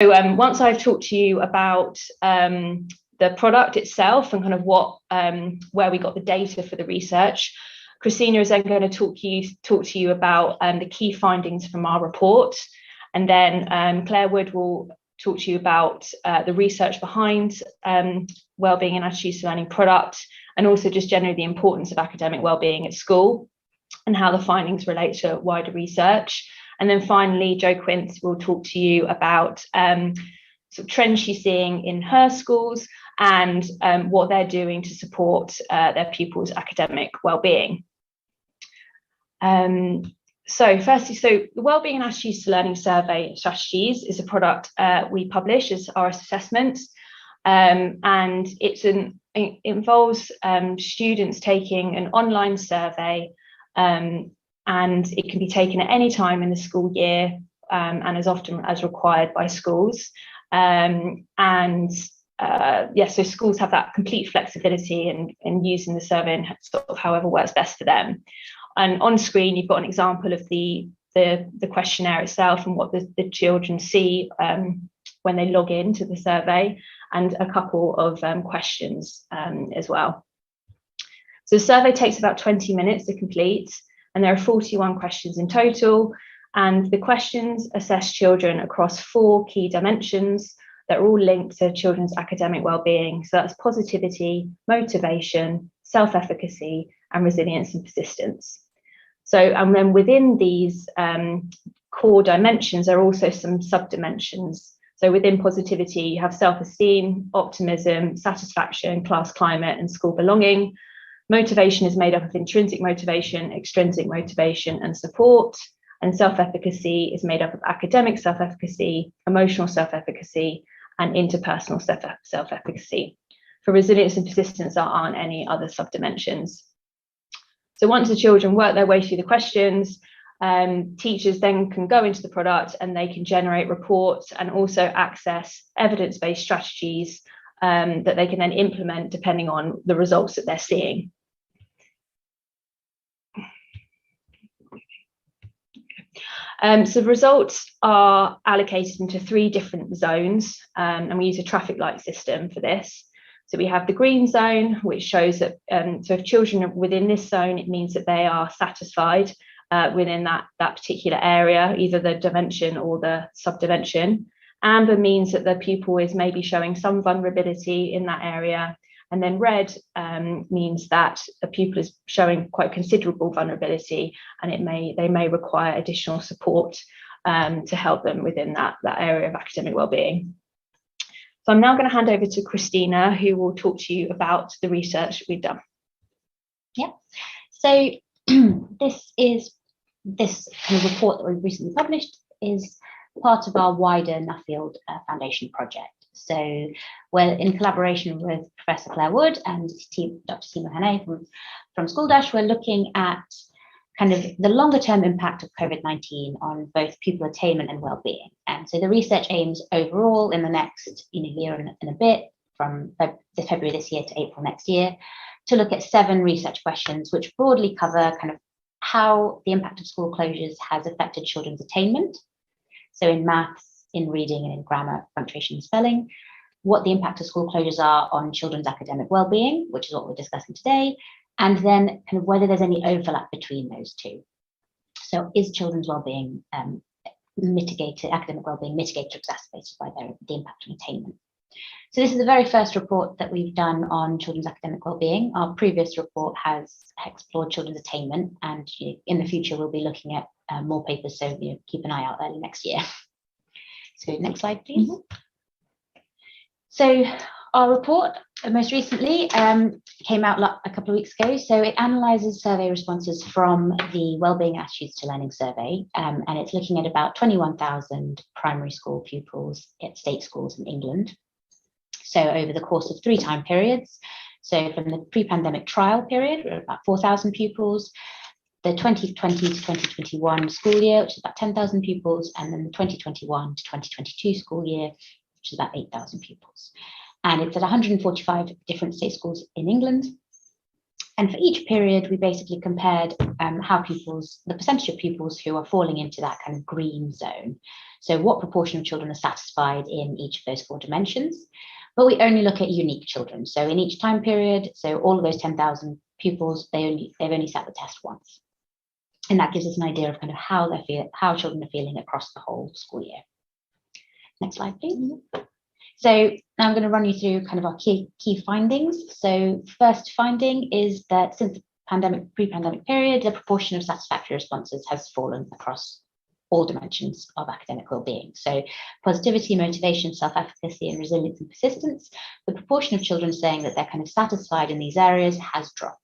So once I've talked to you about the product itself and kind of where we got the data for the research, Kristina is then going to talk to you about the key findings from our report, and then Clare Wood will talk to you about the research behind wellbeing and attitudes to learning product, and also just generally the importance of academic wellbeing at school and how the findings relate to wider research. And then finally, Jo Quince will talk to you about sort of trends she's seeing in her schools and what they're doing to support their pupils' academic wellbeing. So firstly, the Wellbeing and Attitudes to Learning Survey Strategies is a product we publish as RS Assessment, and it involves students taking an online survey, and it can be taken at any time in the school year and as often as required by schools. So schools have that complete flexibility in using the survey and sort of however works best for them. And on screen, you've got an example of the questionnaire itself and what the children see when they log into the survey, and a couple of questions as well. So the survey takes about 20 minutes to complete, and there are 41 questions in total. And the questions assess children across 4 key dimensions that are all linked to children's academic wellbeing. So that's positivity, motivation, self-efficacy, and resilience and persistence. So, and then within these core dimensions, there are also some sub-dimensions. So within positivity, you have self-esteem, optimism, satisfaction, class climate, and school belonging. Motivation is made up of intrinsic motivation, extrinsic motivation, and support. And self-efficacy is made up of academic self-efficacy, emotional self-efficacy, and interpersonal self-efficacy. For resilience and persistence, there aren't any other sub-dimensions. So once the children work their way through the questions, teachers then can go into the product and they can generate reports and also access evidence-based strategies that they can then implement depending on the results that they're seeing. So the results are allocated into 3 different zones, and we use a traffic light system for this. So we have the green zone, which shows that so if children are within this zone, it means that they are satisfied within that particular area, either the dimension or the subdimension. Amber means that the pupil is maybe showing some vulnerability in that area. And then red means that a pupil is showing quite considerable vulnerability, and they may require additional support to help them within that area of academic wellbeing. So I'm now going to hand over to Kristina, who will talk to you about the research we've done. Yeah, so this kind of report that we've recently published is part of our wider Nuffield Foundation project. So we're in collaboration with Professor Clare Wood and Dr. Sima Hane from School Dash. We're looking at kind of the longer term impact of COVID-19 on both pupil attainment and well-being. And so the research aims overall in the next year and a bit, from February this year to April next year, to look at 7 research questions, which broadly cover kind of how the impact of school closures has affected children's attainment. So in maths, in reading, and in grammar, punctuation, and spelling, what the impact of school closures are on children's academic well-being, which is what we're discussing today, and then kind of whether there's any overlap between those two. So is children's well-being mitigated, academic well-being mitigated or exacerbated by the impact on attainment? So this is the very first report that we've done on children's academic well-being. Our previous report has explored children's attainment, and in the future we'll be looking at more papers, so keep an eye out early next year. So next slide, please. Mm-hmm. So our report most recently came out a couple of weeks ago. So it analyses survey responses from the Wellbeing Attitudes to Learning survey, and it's looking at about 21,000 primary school pupils at state schools in England. So over the course of 3 time periods. So from the pre-pandemic trial period, we're about 4,000 pupils, the 2020 to 2021 school year, which is about 10,000 pupils, and then the 2021 to 2022 school year, which is about 8,000 pupils. And it's at 145 different state schools in England. And for each period, we basically compared the percentage of pupils who are falling into that kind of green zone. So what proportion of children are satisfied in each of those 4 dimensions. But we only look at unique children. So in each time period, so all of those 10,000 pupils, they've only sat the test once. And that gives us an idea of kind of how children are feeling across the whole school year. Next slide, please. So now I'm going to run you through kind of our key findings. So first finding is that since the pre-pandemic period, the proportion of satisfactory responses has fallen across all dimensions of academic well-being. So positivity, motivation, self-efficacy, and resilience and persistence, the proportion of children saying that they're kind of satisfied in these areas has dropped.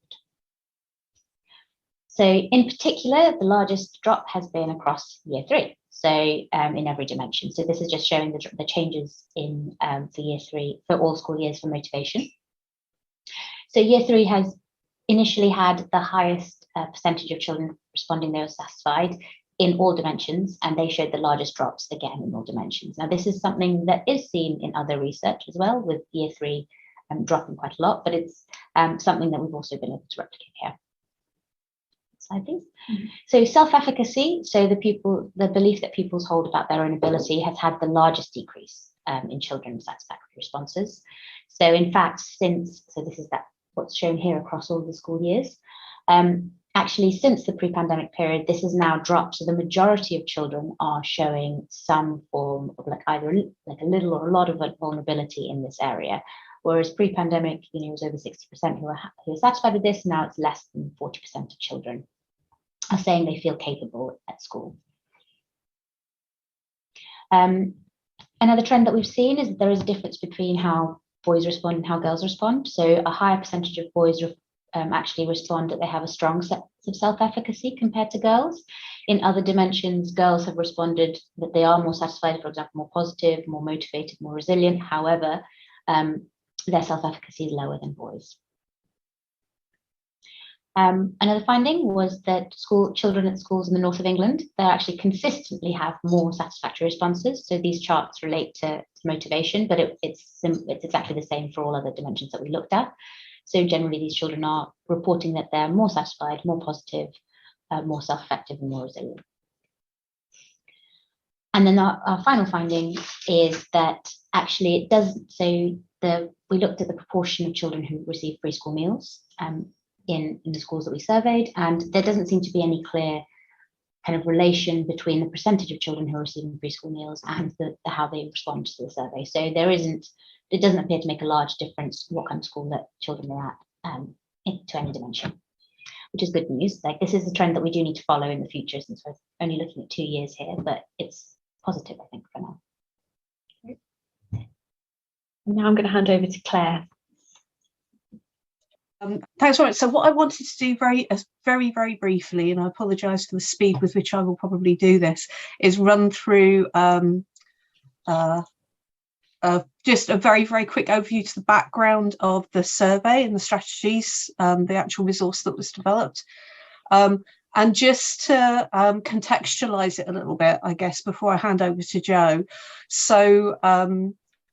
So in particular, the largest drop has been across year 3. So in every dimension. So this is just showing the changes in for year 3 for all school years for motivation. So year 3 has initially had the highest percentage of children responding they were satisfied in all dimensions, and they showed the largest drops again in all dimensions. Now this is something that is seen in other research as well, with year 3 dropping quite a lot, but it's something that we've also been able to replicate here. Slide, please. So self-efficacy, so the belief that pupils hold about their own ability has had the largest decrease in children's satisfactory responses. So in fact, what's shown here across all the school years, actually since the pre-pandemic period, this has now dropped. So the majority of children are showing some form of either a little or a lot of vulnerability in this area. Whereas pre-pandemic, it was over 60% who are satisfied with this. Now it's less than 40% of children are saying they feel capable at school. Another trend that we've seen is that there is a difference between how boys respond and how girls respond. So a higher percentage of boys actually respond that they have a strong sense of self-efficacy compared to girls. In other dimensions, girls have responded that they are more satisfied, for example, more positive, more motivated, more resilient. However, their self-efficacy is lower than boys. Another finding was that children at schools in the north of England, they actually consistently have more satisfactory responses. So these charts relate to motivation, but it's exactly the same for all other dimensions that we looked at. So generally, these children are reporting that they're more satisfied, more positive, more self-effective, and more resilient. And then our final finding is that actually it doesn't. So we looked at the proportion of children who receive preschool meals in the schools that we surveyed, and there doesn't seem to be any clear kind of relation between the percentage of children who are receiving preschool meals and how they respond to the survey. So it doesn't appear to make a large difference what kind of school that children are at to any dimension, which is good news. This is a trend that we do need to follow in the future, since we're only looking at 2 years here, but it's positive, I think, for now. Now I'm going to hand over to Clare. Thanks very much. So what I wanted to do very briefly, and I apologise for the speed with which I will probably do this, is run through just a very quick overview to the background of the survey and the strategies, the actual resource that was developed. And just to contextualise it a little bit, I guess, before I hand over to Jo. So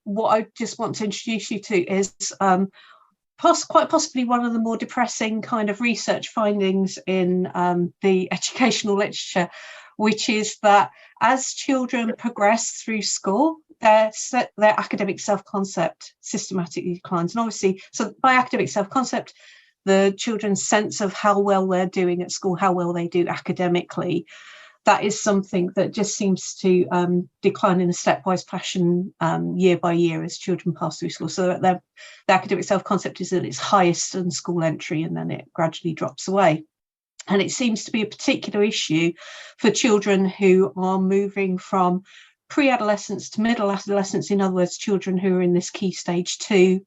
what I just want to introduce you to is quite possibly one of the more depressing kind of research findings in the educational literature, which is that as children progress through school, their academic self-concept systematically declines. And obviously, so by academic self-concept, the children's sense of how well they're doing at school, how well they do academically, that is something that just seems to decline in a stepwise fashion year by year as children pass through school. So the academic self-concept is at its highest in school entry, and then it gradually drops away. And it seems to be a particular issue for children who are moving from pre-adolescence to middle adolescence. In other words, children who are in this key stage 2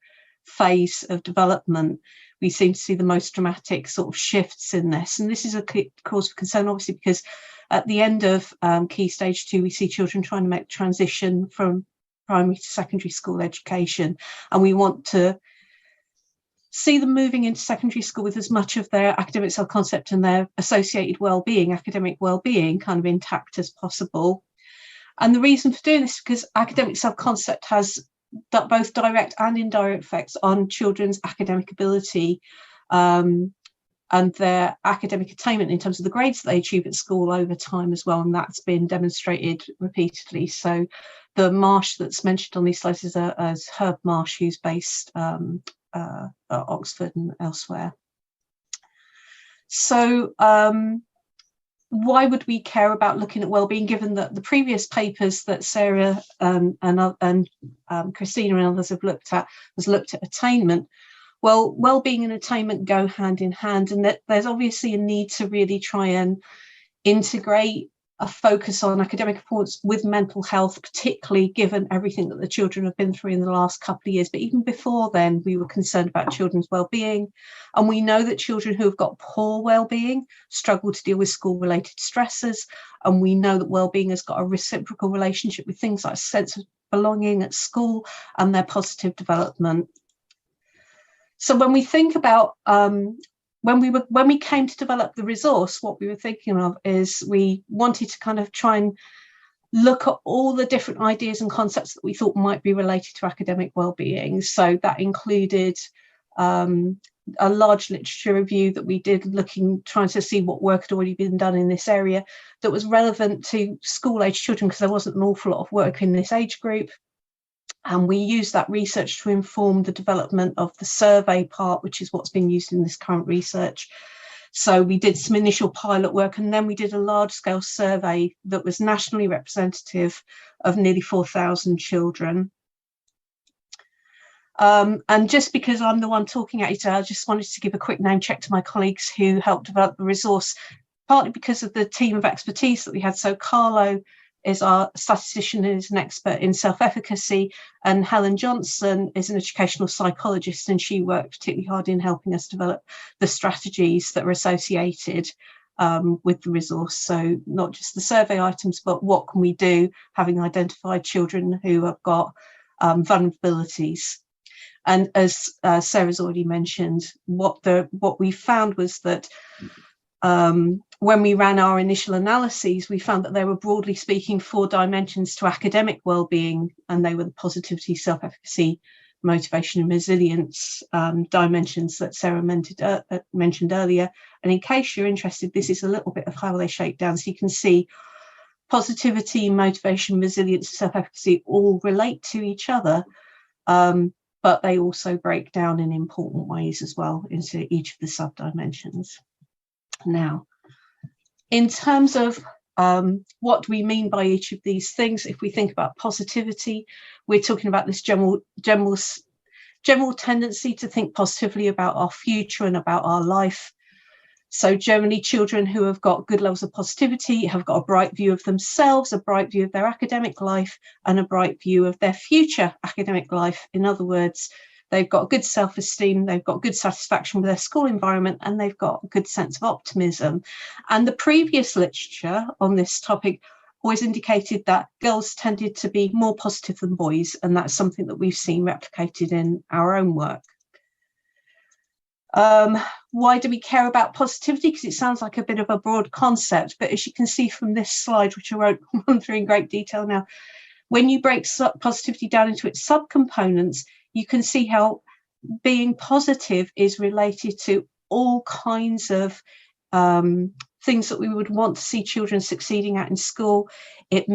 phase of development. We seem to see the most dramatic sort of shifts in this. And this is a cause for concern, obviously, because at the end of key stage 2, we see children trying to make transition from primary to secondary school education. And we want to see them moving into secondary school with as much of their academic self-concept and their associated well-being, academic well-being, kind of intact as possible. And the reason for doing this is because academic self-concept has both direct and indirect effects on children's academic ability and their academic attainment in terms of the grades that they achieve at school over time as well, and that's been demonstrated repeatedly. So the Marsh that's mentioned on these slides is Herb Marsh, who's based at Oxford and elsewhere. So why would we care about looking at wellbeing, given that the previous papers that Sarah and Kristina and others have looked at has looked at attainment? Well, wellbeing and attainment go hand in hand, and that there's obviously a need to really try and integrate a focus on academic performance with mental health, particularly given everything that the children have been through in the last couple of years. But even before then, we were concerned about children's well-being. And we know that children who have got poor well-being struggle to deal with school-related stresses. And we know that well-being has got a reciprocal relationship with things like a sense of belonging at school and their positive development. So when we think about when we came to develop the resource, what we were thinking of is we wanted to kind of try and look at all the different ideas and concepts that we thought might be related to academic well-being. So that included a large literature review that we did, trying to see what work had already been done in this area that was relevant to school-age children, because there wasn't an awful lot of work in this age group. And we used that research to inform the development of the survey part, which is what's been used in this current research. So we did some initial pilot work, and then we did a large-scale survey that was nationally representative of nearly 4,000 children. And just because I'm the one talking at you today, I just wanted to give a quick name check to my colleagues who helped develop the resource, partly because of the team of expertise that we had. So Carlo is our statistician and is an expert in self-efficacy, and Helen Johnson is an educational psychologist, and she worked particularly hard in helping us develop the strategies that are associated with the resource. So not just the survey items, but what can we do having identified children who have got vulnerabilities. And as Sarah's already mentioned, what we found was that when we ran our initial analyses, we found that there were, broadly speaking, 4 dimensions to academic well-being, and they were the positivity, self-efficacy, motivation and resilience dimensions that Sarah mentioned earlier. And in case you're interested, this is a little bit of how they shake down. So you can see positivity, motivation, resilience, self-efficacy all relate to each other, but they also break down in important ways as well into each of the sub-dimensions. Now, in terms of what do we mean by each of these things, if we think about positivity, we're talking about this general tendency to think positively about our future and about our life. So generally, children who have got good levels of positivity have got a bright view of themselves, a bright view of their academic life, and a bright view of their future academic life. In other words, they've got good self-esteem, they've got good satisfaction with their school environment, and they've got a good sense of optimism. And the previous literature on this topic always indicated that girls tended to be more positive than boys, and that's something that we've seen replicated in our own work. Why do we care about positivity? Because it sounds like a bit of a broad concept, but as you can see from this slide, which I won't run through in great detail now, when you break positivity down into its subcomponents, you can see how being positive is related to all kinds of things that we would want to see children succeeding at in school. It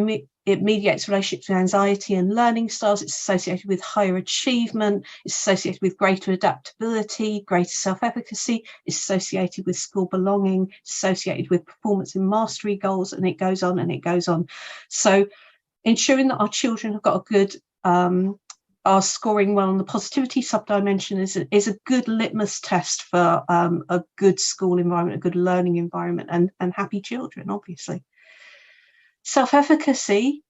mediates relationships with anxiety and learning styles. It's associated with higher achievement. It's associated with greater adaptability, greater self-efficacy. It's associated with school belonging. It's associated with performance and mastery goals, and it goes on and it goes on. So ensuring that our children have got a good are scoring well on the positivity subdimension is a good litmus test for a good school environment, a good learning environment, and happy children, obviously. Self-efficacy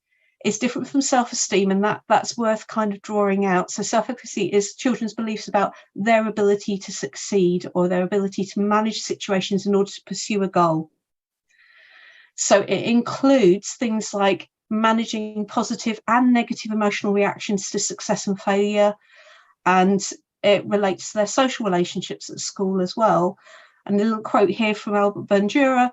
is different from self-esteem, and that's worth kind of drawing out. So self-efficacy is children's beliefs about their ability to succeed or their ability to manage situations in order to pursue a goal. So it includes things like managing positive and negative emotional reactions to success and failure, and it relates to their social relationships at school as well. And a little quote here from Albert Bandura,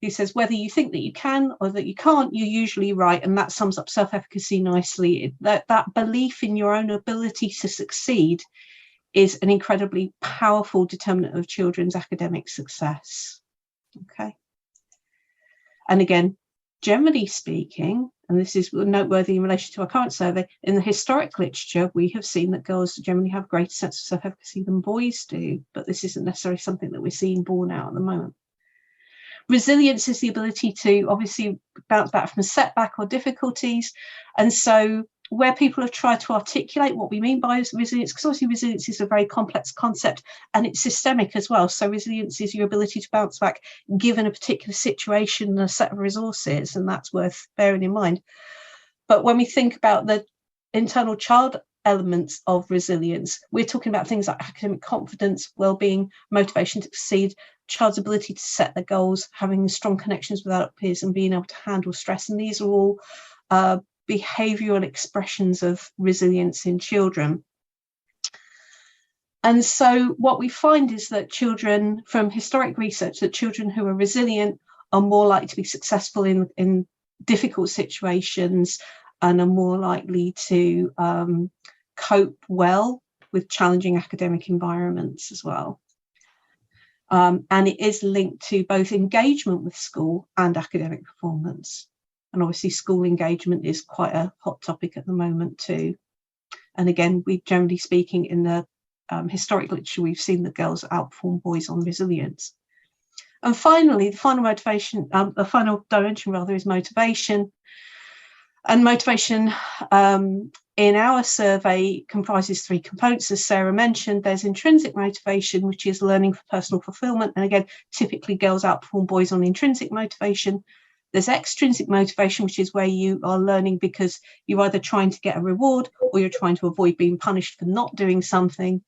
who says, whether you think that you can or that you can't, you're usually right. And that sums up self-efficacy nicely. That belief in your own ability to succeed is an incredibly powerful determinant of children's academic success. Okay. And again, generally speaking, and this is noteworthy in relation to our current survey, in the historic literature, we have seen that girls generally have greater sense of self-efficacy than boys do, but this isn't necessarily something that we're seeing borne out at the moment. Resilience is the ability to obviously bounce back from a setback or difficulties. And so where people have tried to articulate what we mean by resilience, because obviously resilience is a very complex concept and it's systemic as well. So resilience is your ability to bounce back given a particular situation and a set of resources, and that's worth bearing in mind. But when we think about the internal child elements of resilience, we're talking about things like academic confidence, well-being, motivation to succeed, child's ability to set their goals, having strong connections with adult peers and being able to handle stress. And these are all behavioural expressions of resilience in children. And so what we find is that children, from historic research, that children who are resilient are more likely to be successful in difficult situations and are more likely to cope well with challenging academic environments as well. And it is linked to both engagement with school and academic performance. And obviously school engagement is quite a hot topic at the moment too. And again, we generally speaking in the historic literature, we've seen that girls outperform boys on resilience. And finally, the final motivation, the final dimension rather, is motivation. And motivation in our survey comprises three components. As Sarah mentioned, there's intrinsic motivation, which is learning for personal fulfillment. And again, typically girls outperform boys on intrinsic motivation. There's extrinsic motivation, which is where you are learning because you're either trying to get a reward or you're trying to avoid being punished for not doing something.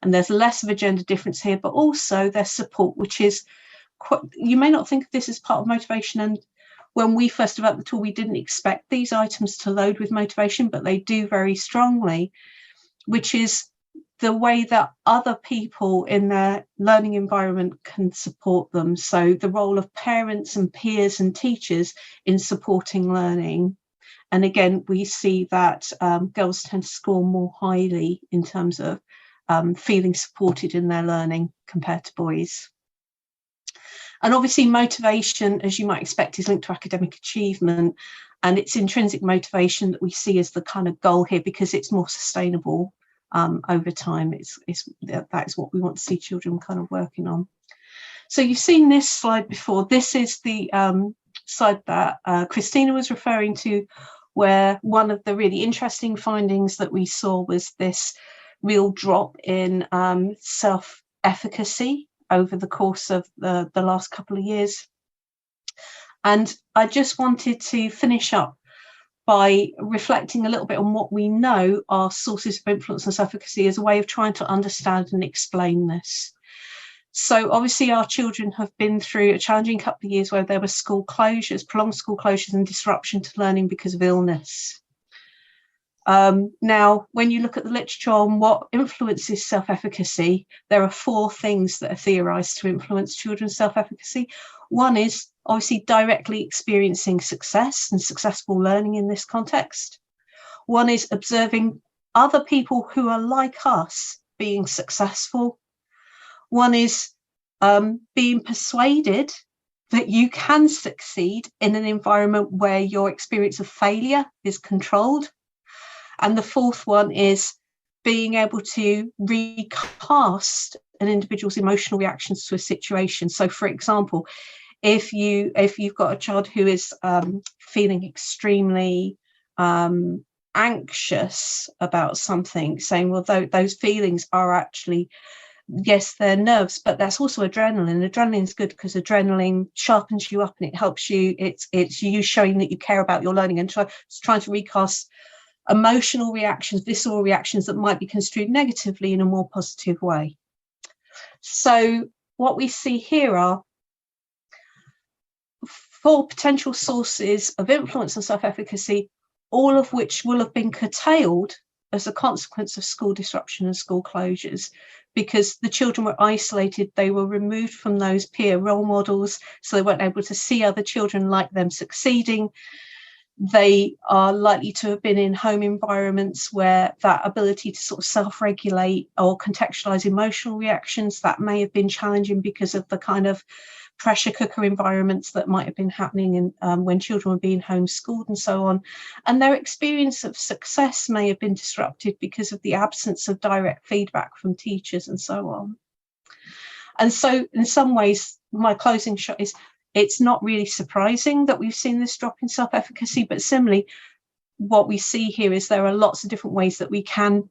And there's less of a gender difference here, but also there's support, which is quite, you may not think of this as part of motivation. And when we first developed the tool, we didn't expect these items to load with motivation, but they do very strongly, which is the way that other people in their learning environment can support them. So the role of parents and peers and teachers in supporting learning. And again, we see that girls tend to score more highly in terms of feeling supported in their learning compared to boys. And obviously motivation, as you might expect, is linked to academic achievement, and it's intrinsic motivation that we see as the kind of goal here because it's more sustainable over time. That is what we want to see children kind of working on. So you've seen this slide before. This is the slide that Kristina was referring to, where one of the really interesting findings that we saw was this real drop in self-efficacy over the course of the last couple of years. And I just wanted to finish up by reflecting a little bit on what we know are sources of influence and self-efficacy as a way of trying to understand and explain this. So obviously our children have been through a challenging couple of years where there were school closures, prolonged school closures and disruption to learning because of illness. Now, when you look at the literature on what influences self-efficacy, there are four things that are theorised to influence children's self-efficacy. One is obviously directly experiencing success and successful learning in this context. One is observing other people who are like us being successful. One is being persuaded that you can succeed in an environment where your experience of failure is controlled. And the fourth one is being able to recast an individual's emotional reactions to a situation. So, for example, if you've got a child who is feeling extremely anxious about something, saying, well, those feelings are actually, yes, they're nerves, but that's also adrenaline. Adrenaline is good because adrenaline sharpens you up and it helps you. It's you showing that you care about your learning and trying to recast emotional reactions, visceral reactions that might be construed negatively in a more positive way. So what we see here are four potential sources of influence and self-efficacy, all of which will have been curtailed as a consequence of school disruption and school closures, because the children were isolated, they were removed from those peer role models, so they weren't able to see other children like them succeeding. They are likely to have been in home environments where that ability to sort of self-regulate or contextualize emotional reactions, that may have been challenging because of the kind of pressure cooker environments that might have been happening in, when children were being homeschooled and so on. And their experience of success may have been disrupted because of the absence of direct feedback from teachers and so on. And so in some ways, my closing shot is, it's not really surprising that we've seen this drop in self-efficacy, but similarly, what we see here is there are lots of different ways that we can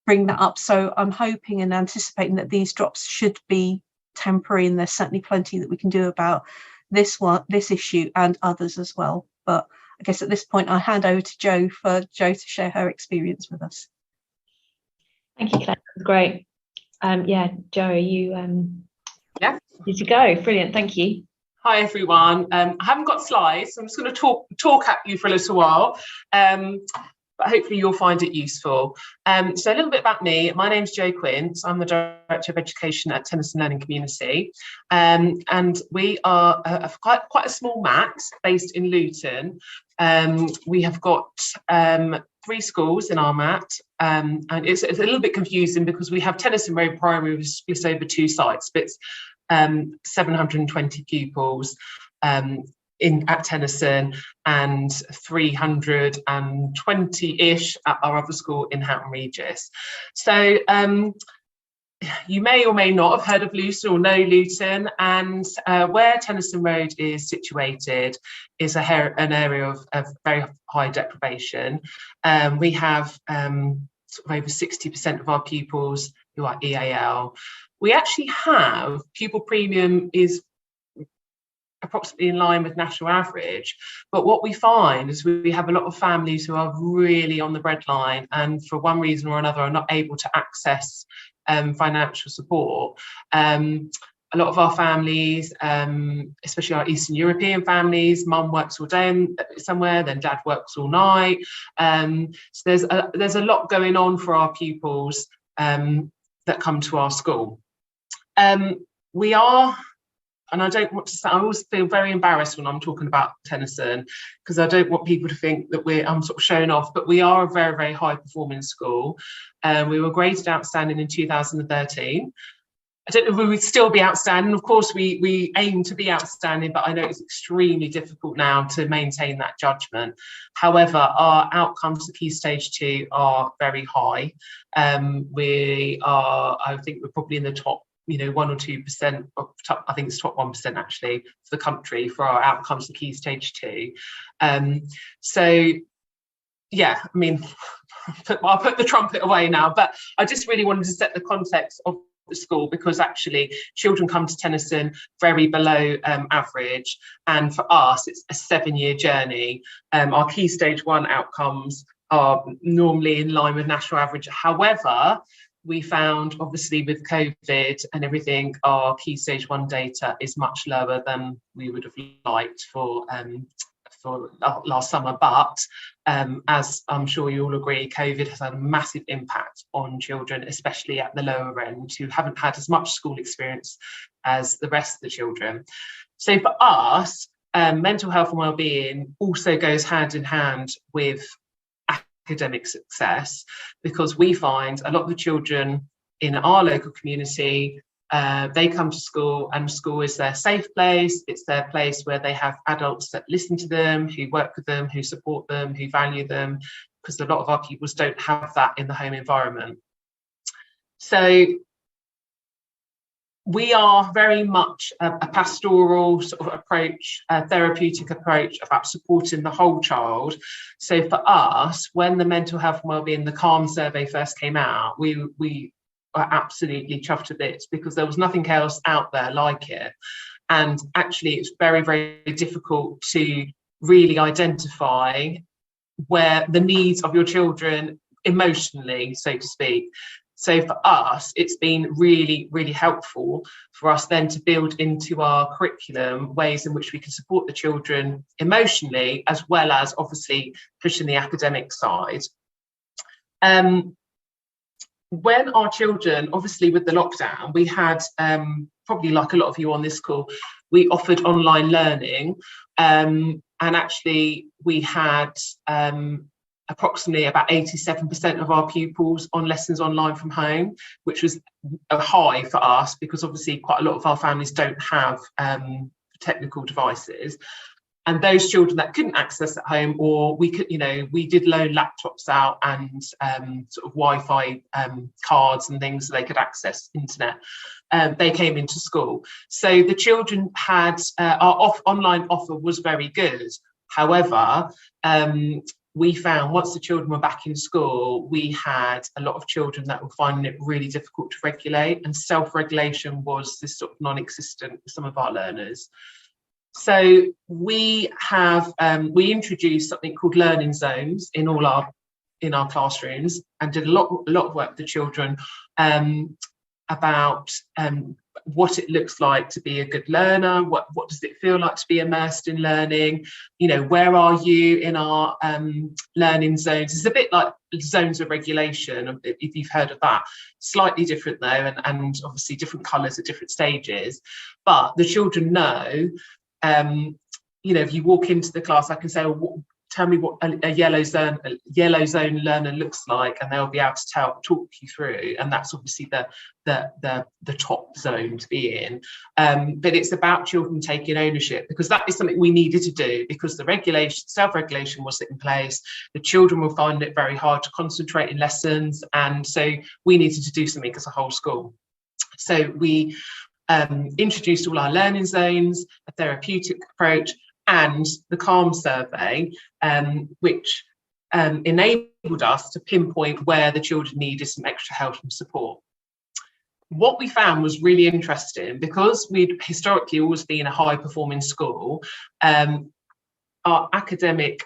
bring that up. So I'm hoping and anticipating that these drops should be temporary, and there's certainly plenty that we can do about this issue and others as well. But I guess at this point, I'll hand over to Jo for Jo to share her experience with us. Thank you, Claire. That was great. Yeah, Jo, are you yeah, ready to go? Brilliant, thank you. Hi everyone. I haven't got slides, so I'm just going to talk at you for a little while, but hopefully you'll find it useful. So a little bit about me. My name's Jo Quince. I'm the Director of Education at Tennyson Learning Community, and we are quite a small MAT based in Luton. We have got 3 schools in our MAT, and it's a little bit confusing because we have Tennyson Road Primary, which is split over 2 sites, but it's 720 pupils at Tennyson and 320-ish at our other school in Houghton Regis. So you may or may not have heard of Luton or know Luton, and where Tennyson Road is situated is an area of very high deprivation. We have sort of over 60% of our pupils who are EAL. We actually have pupil premium is approximately in line with national average, but what we find is we have a lot of families who are really on the breadline and for one reason or another are not able to access financial support. A lot of our families, especially our Eastern European families, mum works all day somewhere, then dad works all night. So there's a lot going on for our pupils that come to our school. We are, and I don't want to say, I always feel very embarrassed when I'm talking about Tennyson because I don't want people to think that I'm sort of showing off, but we are a very, very high performing school. We were graded outstanding in 2013. I don't know if we would still be outstanding. Of course, we aim to be outstanding, but I know it's extremely difficult now to maintain that judgment. However, our outcomes to Key Stage 2 are very high. We are, I think we're probably in the top 1 or 2%, I think it's top 1% actually for the country for our outcomes to Key Stage 2. So yeah, I mean, I'll put the trumpet away now, but I just really wanted to set the context of the school because actually children come to Tennyson very below average, and for us it's a 7-year journey. Our Key Stage 1 outcomes are normally in line with national average. However, we found, obviously, with COVID and everything, our Key Stage 1 data is much lower than we would have liked for last summer. But as I'm sure you all agree, COVID has had a massive impact on children, especially at the lower end, who haven't had as much school experience as the rest of the children. So for us, mental health and wellbeing also goes hand in hand with academic success, because we find a lot of the children in our local community, they come to school and school is their safe place. It's their place where they have adults that listen to them, who work with them, who support them, who value them, because a lot of our pupils don't have that in the home environment. So we are very much a pastoral sort of approach, a therapeutic approach about supporting the whole child. So for us, when the mental health and wellbeing, the CALM survey first came out, we are absolutely chuffed to bits because there was nothing else out there like it. And actually, it's very, very difficult to really identify where the needs of your children emotionally, so to speak. So for us, it's been really, really helpful for us then to build into our curriculum ways in which we can support the children emotionally, as well as obviously pushing the academic side. When our children, obviously with the lockdown, we had, probably like a lot of you on this call, we offered online learning. and actually we had approximately about 87% of our pupils on lessons online from home, which was a high for us because obviously quite a lot of our families don't have technical devices. And those children that couldn't access at home, or we could, we did loan laptops out and sort of Wi-Fi cards and things so they could access internet. They came into school. So the children had, our online offer was very good. However, we found once the children were back in school, we had a lot of children that were finding it really difficult to regulate, and self-regulation was this sort of non-existent for some of our learners. So we have we introduced something called learning zones in our classrooms, and did a lot of work with the children about what it looks like to be a good learner, what does it feel like to be immersed in learning, where are you in our learning zones. It's a bit like zones of regulation, if you've heard of that. Slightly different though, and obviously different colours at different stages, but the children know. If you walk into the class, I can say, well, tell me what a yellow zone learner looks like, and they'll be able to talk you through, and that's obviously the top zone to be in. But it's about children taking ownership, because that is something we needed to do, because the self-regulation wasn't in place. The children will find it very hard to concentrate in lessons, and so we needed to do something as a whole school. So we introduced all our learning zones, a therapeutic approach, and the CALM survey, which enabled us to pinpoint where the children needed some extra help and support. What we found was really interesting, because we'd historically always been a high-performing school. Our academic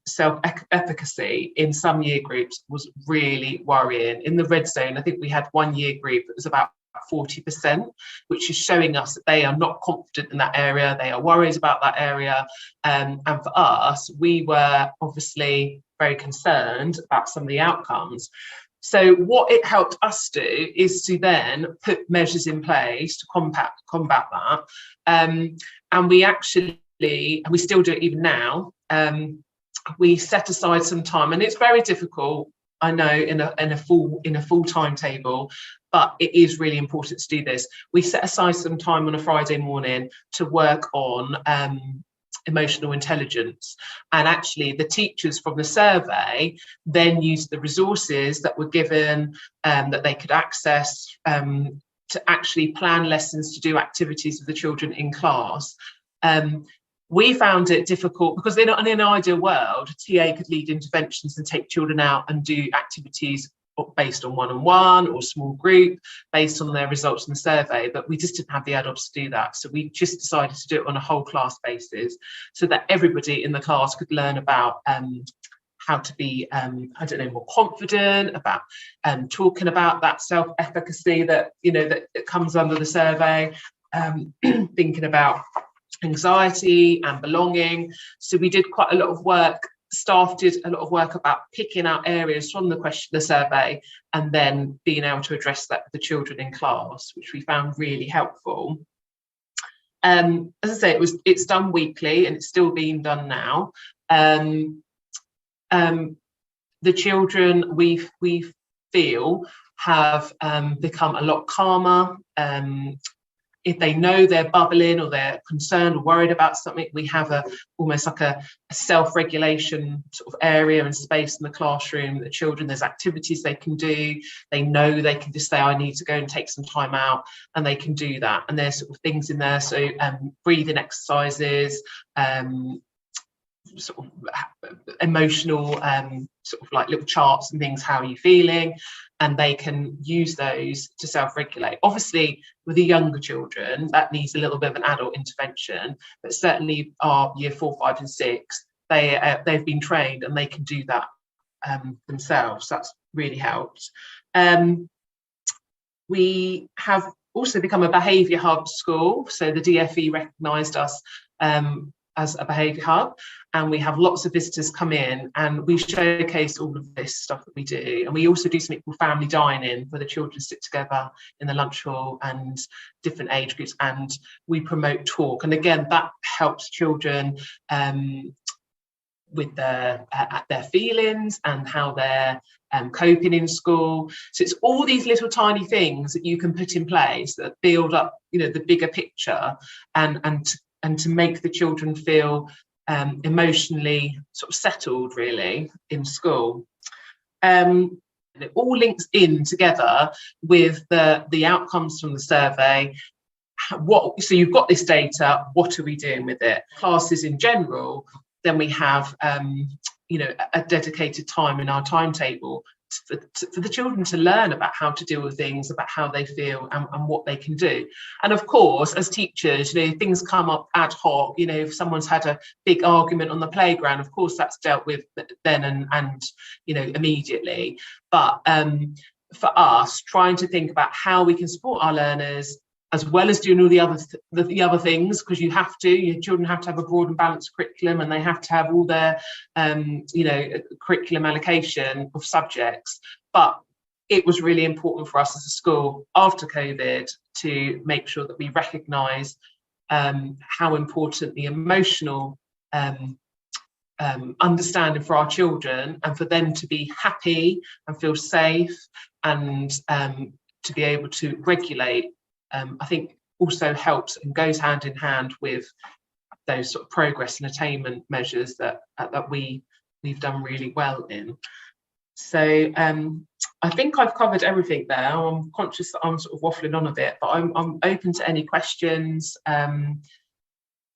self-efficacy in some year groups was really worrying. In the red zone, I think we had one year group that was about 40%, which is showing us that they are not confident in that area, they are worried about that area, and for us, we were obviously very concerned about some of the outcomes. So what it helped us do is to then put measures in place to combat that, and we actually, and we still do it even now, we set aside some time, and it's very difficult, I know, in a full timetable, but it is really important to do this. We set aside some time on a Friday morning to work on emotional intelligence, and actually the teachers from the survey then used the resources that were given, that they could access, to actually plan lessons, to do activities with the children in class. We found it difficult because in an ideal world, a TA could lead interventions and take children out and do activities based on one-on-one or small group based on their results in the survey, but we just didn't have the adults to do that. So we just decided to do it on a whole class basis, so that everybody in the class could learn about how to be, more confident, about talking about that self-efficacy that, that comes under the survey, thinking about anxiety and belonging. So we did quite a lot of work. Staff did a lot of work about picking out areas from the survey, and then being able to address that with the children in class, which we found really helpful. As I say, it's done weekly, and it's still being done now. The children we feel have become a lot calmer. If they know they're bubbling or they're concerned or worried about something, we have almost like a self-regulation sort of area and space in the classroom. The children, there's activities they can do. They know they can just say, I need to go and take some time out, and they can do that. And there's sort of things in there. So breathing exercises, sort of emotional, sort of like little charts and things, how are you feeling? And they can use those to self-regulate. Obviously, with the younger children, that needs a little bit of an adult intervention, but certainly our year 4, 5 and 6, they've been trained and they can do that themselves. That's really helped. We have also become a behaviour hub school. So the DFE recognised us as a behaviour hub, and we have lots of visitors come in, and we showcase all of this stuff that we do. And we also do something called family dining, where the children sit together in the lunch hall and different age groups, and we promote talk. And again, that helps children with their feelings and how they're coping in school. So it's all these little tiny things that you can put in place that build up, the bigger picture, and to make the children feel emotionally sort of settled, really, in school. It all links in together with the outcomes from the survey. So you've got this data, what are we doing with it? Classes in general, then we have a dedicated time in our timetable for the children to learn about how to deal with things, about how they feel, and what they can do. And of course, as teachers, things come up ad hoc. If someone's had a big argument on the playground, of course that's dealt with then and immediately. But for us, trying to think about how we can support our learners, as well as doing all the other things, because your children have to have a broad and balanced curriculum, and they have to have all their curriculum allocation of subjects. But it was really important for us as a school after COVID to make sure that we recognise how important the emotional understanding for our children, and for them to be happy and feel safe, and to be able to regulate, I think also helps and goes hand in hand with those sort of progress and attainment measures that we've done really well in. So I think I've covered everything there. I'm conscious that I'm sort of waffling on a bit, but I'm open to any questions.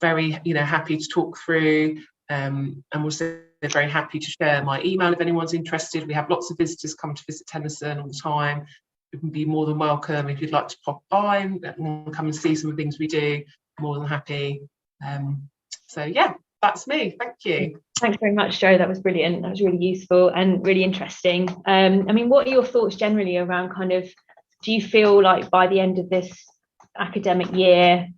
Very happy to talk through, and also very happy to share my email if anyone's interested. We have lots of visitors come to visit Tennyson all the time. You can be more than welcome if you'd like to pop by and come and see some of the things we do. More than happy. So yeah, that's me. Thank you. Thanks very much, Jo. That was brilliant. That was really useful and really interesting. What are your thoughts generally around do you feel like by the end of this academic year,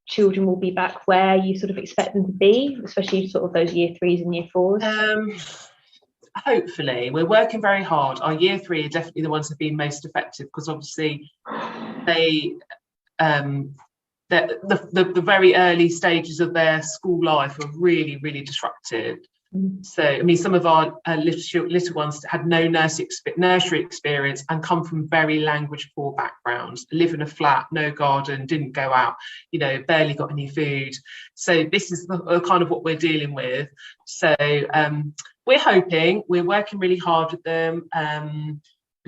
children will be back where you sort of expect them to be, especially sort of those year 3s and year 4s? Hopefully. We're working very hard. Our year 3 are definitely the ones that have been most effective, because obviously they the very early stages of their school life are really, really disruptive. So some of our little ones had no nursery experience and come from very language poor backgrounds, live in a flat, no garden, didn't go out, barely got any food. So this is the kind of what we're dealing with. So we're working really hard with them.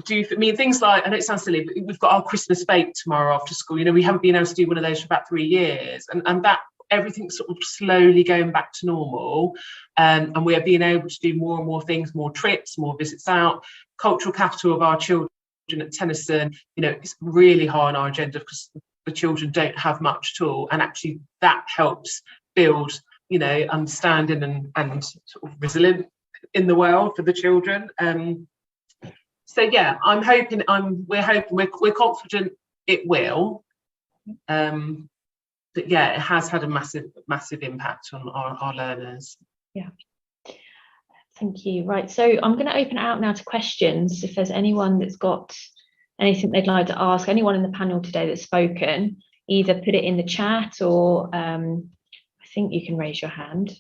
Things like, I know it sounds silly, but we've got our Christmas bake tomorrow after school. We haven't been able to do one of those for about 3 years, and that everything's sort of slowly going back to normal, and we are being able to do more and more things, more trips, more visits out. Cultural capital of our children at Tennyson, it's really high on our agenda, because the children don't have much at all, and actually that helps build understanding and sort of resilience in the world for the children. So yeah, we're confident it will. But yeah, it has had a massive impact on our learners. Yeah. Thank you. Right, so I'm going to open it out now to questions. If there's anyone that's got anything they'd like to ask, anyone in the panel today that's spoken, either put it in the chat, or I think you can raise your hand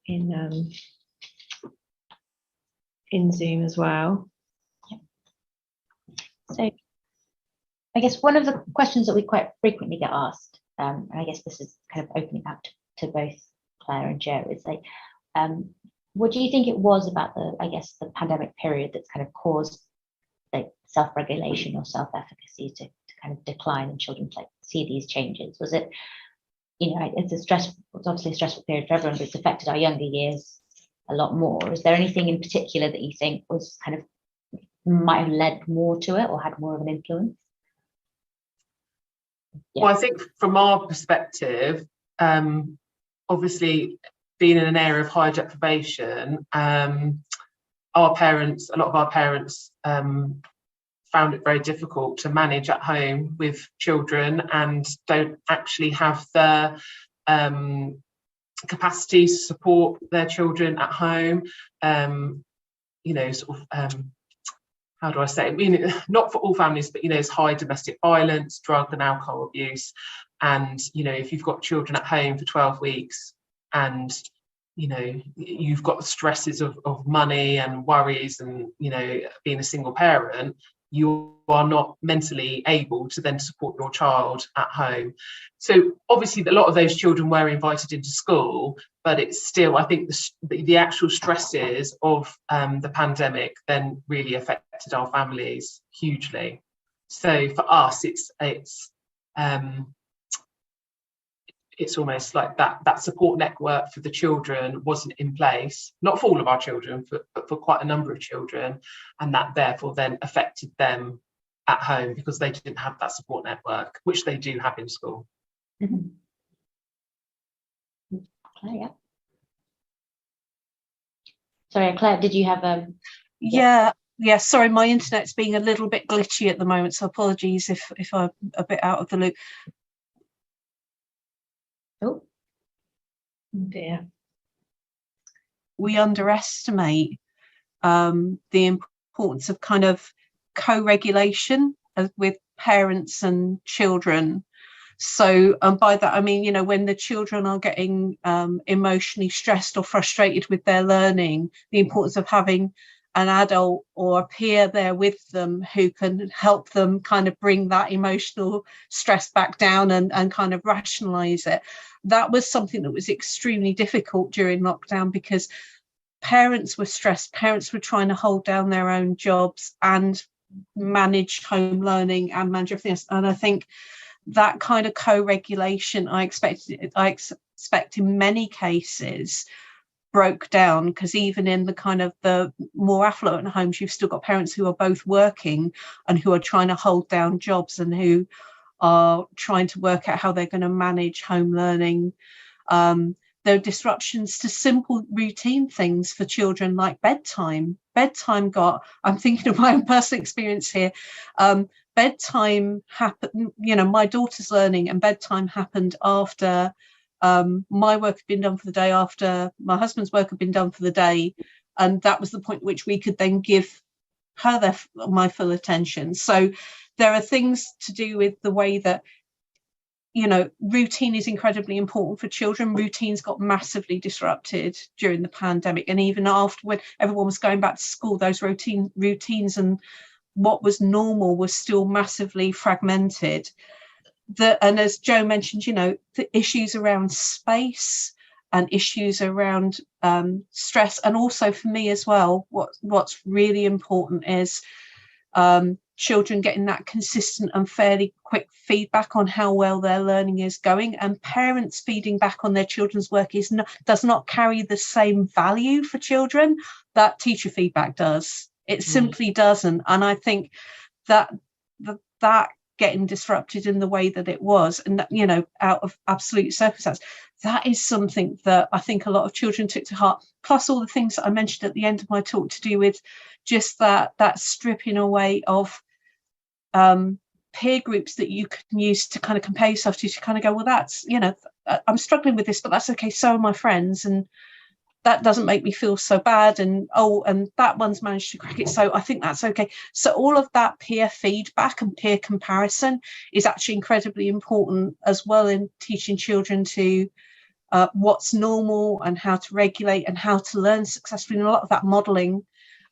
in Zoom as well. So I guess one of the questions that we quite frequently get asked, and I guess this is kind of opening up to both Clare and Jo, is like, what do you think it was about the pandemic period that's kind of caused like self-regulation or self-efficacy to kind of decline in children to see these changes? Was it, it's obviously a stressful period for everyone, but it's affected our younger years a lot more. Is there anything in particular that you think was kind of might have led more to it or had more of an influence? Yeah. Well, I think from our perspective, obviously being in an area of high deprivation, a lot of our parents found it very difficult to manage at home with children, and don't actually have the capacity to support their children at home. You know, sort of how do I say it? I mean, not for all families, but, you know, there's high domestic violence, drug and alcohol abuse. And, you know, if you've got children at home for 12 weeks and, you know, you've got the stresses of money and worries and, you know, being a single parent, you are not mentally able to then support your child at home. So obviously a lot of those children were invited into school, but it's still, I think the actual stresses of the pandemic then really affected our families hugely. So for us, it's almost like that support network for the children wasn't in place, not for all of our children, but for quite a number of children, and that therefore then affected them at home because they didn't have that support network, which they do have in school. Mm-hmm. Claire, sorry, Claire, did you have Yeah, sorry, my internet's being a little bit glitchy at the moment, so apologies if I'm a bit out of the loop. Oh dear. We underestimate the importance of kind of co-regulation with parents and children. So by that I mean, you know, when the children are getting emotionally stressed or frustrated with their learning, the importance of having an adult or a peer there with them who can help them kind of bring that emotional stress back down and kind of rationalize it. That was something that was extremely difficult during lockdown because parents were stressed. Parents were trying to hold down their own jobs and manage home learning and manage everything else. And I think that kind of co-regulation I expect in many cases broke down, because even in the kind of the more affluent homes, you've still got parents who are both working and who are trying to hold down jobs and who are trying to work out how they're going to manage home learning. There are disruptions to simple routine things for children like bedtime. I'm thinking of my own personal experience here. Bedtime happened, you know, my daughter's learning, and bedtime happened after my work had been done for the day, after my husband's work had been done for the day, and that was the point at which we could then give her my full attention. So there are things to do with the way that, you know, routine is incredibly important for children. Routines got massively disrupted during the pandemic, and even after, when everyone was going back to school, those routines and what was normal was still massively fragmented. And as Jo mentioned, you know, the issues around space and issues around stress, and also for me as well, what's really important is children getting that consistent and fairly quick feedback on how well their learning is going, and parents feeding back on their children's work does not carry the same value for children that teacher feedback does. It simply doesn't. And I think that getting disrupted in the way that it was, and that, you know, out of absolute circumstance, that is something that I think a lot of children took to heart, plus all the things that I mentioned at the end of my talk to do with just that stripping away of peer groups that you can use to kind of compare yourself to kind of go, well, that's, you know, I'm struggling with this, but that's okay, so are my friends, and that doesn't make me feel so bad, and and that one's managed to crack it, so I think that's okay. So all of that peer feedback and peer comparison is actually incredibly important as well in teaching children to what's normal and how to regulate and how to learn successfully. And a lot of that modelling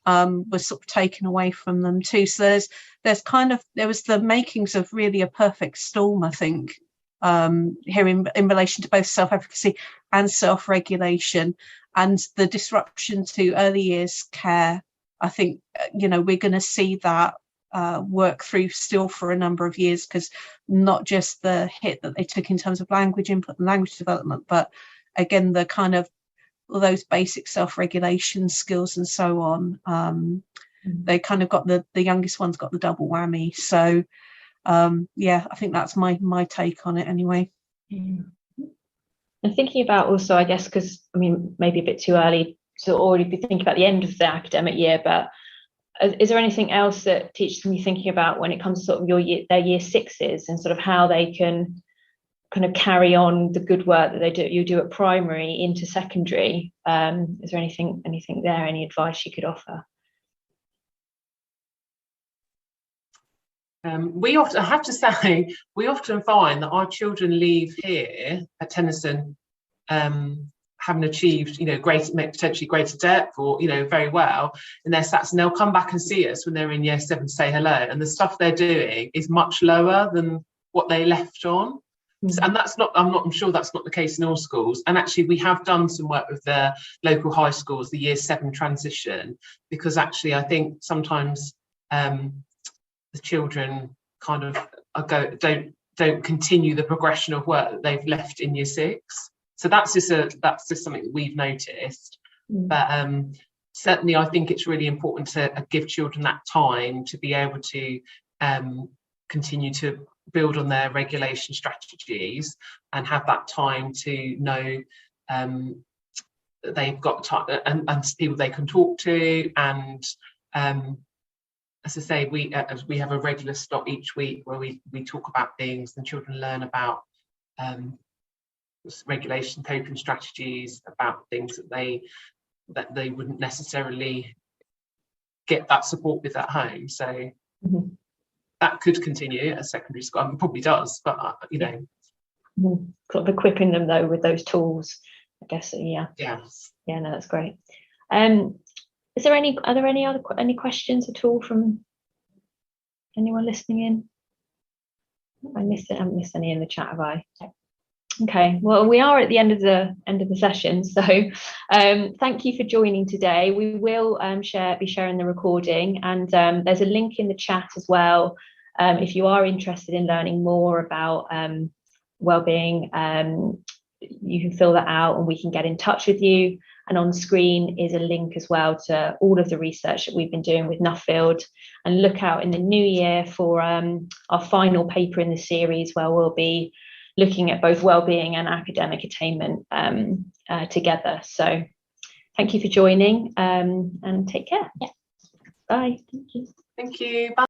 was sort of taken away from them too. So there was the makings of really a perfect storm, I think, here in relation to both self-efficacy and self-regulation, and the disruption to early years care. I think, you know, we're going to see that work through still for a number of years, because not just the hit that they took in terms of language input and language development, but again, the kind of all those basic self-regulation skills and so on. They kind of got the youngest one's got the double whammy. So yeah, I think that's my take on it anyway. And thinking about also, I guess, because I mean, maybe a bit too early to already be thinking about the end of the academic year, but is there anything else that teachers can be thinking about when it comes to sort of their year sixes and sort of how they can kind of carry on the good work that you do at primary into secondary. Is there anything there, any advice you could offer? We often, I have to say, we often find that our children leave here at Tennyson having achieved, potentially greater depth, or, very well in their stats, and they'll come back and see us when they're in year 7 to say hello, and the stuff they're doing is much lower than what they left on. And I'm sure that's not the case in all schools. And actually, we have done some work with the local high schools, the year 7 transition, because actually I think sometimes the children kind of don't continue the progression of work that they've left in year 6. So that's just something that we've noticed. But certainly, I think it's really important to give children that time to be able to continue to build on their regulation strategies and have that time to know that they've got time and people they can talk to. And as I say, we have a regular slot each week where we talk about things, and children learn about regulation coping strategies, about things that they wouldn't necessarily get that support with at home. So that could continue at secondary school. It probably does, but sort of equipping them though with those tools, I guess. No, that's great. Are there any questions at all from anyone listening in? I haven't missed any in the chat, have I? Okay, well, we are at the end of the session, so thank you for joining today. We will be sharing the recording, and there's a link in the chat as well. If you are interested in learning more about wellbeing, you can fill that out and we can get in touch with you. And on screen is a link as well to all of the research that we've been doing with Nuffield. And look out in the new year for our final paper in the series, where we'll be looking at both wellbeing and academic attainment together. So thank you for joining, and take care. Yeah. Bye. Thank you. Thank you. Bye.